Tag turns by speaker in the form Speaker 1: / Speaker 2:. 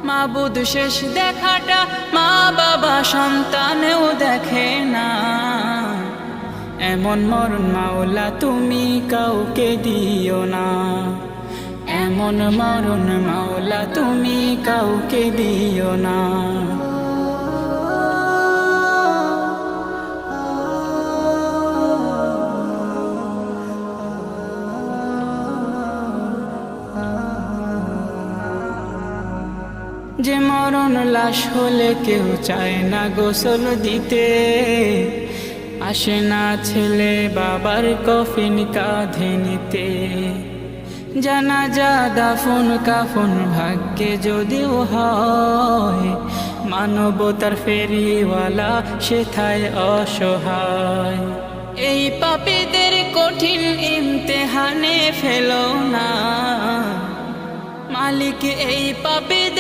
Speaker 1: মাবুদ শেষ দেখাটা মা বাবা সন্তানেও দেখে না। এমন মরণ মাওলা তুমি কাউকে দিও না, এমন মরণ মাওলা তুমি কাউকে দিও না। যে মরণ লাশ হলে কেউ চায় না গোসল দিতে, আসে না ছেলে বাবার কফিন কাঁধে নিতে। জানাজা দাফন কাফন ভাগ্যে যদিও হয়, মানবতার ফেরিওয়ালা সেথায় অসহায়। এই পাপীদের কঠিন ইমতেহানে ফেলো না, মালিক এই পাপীদের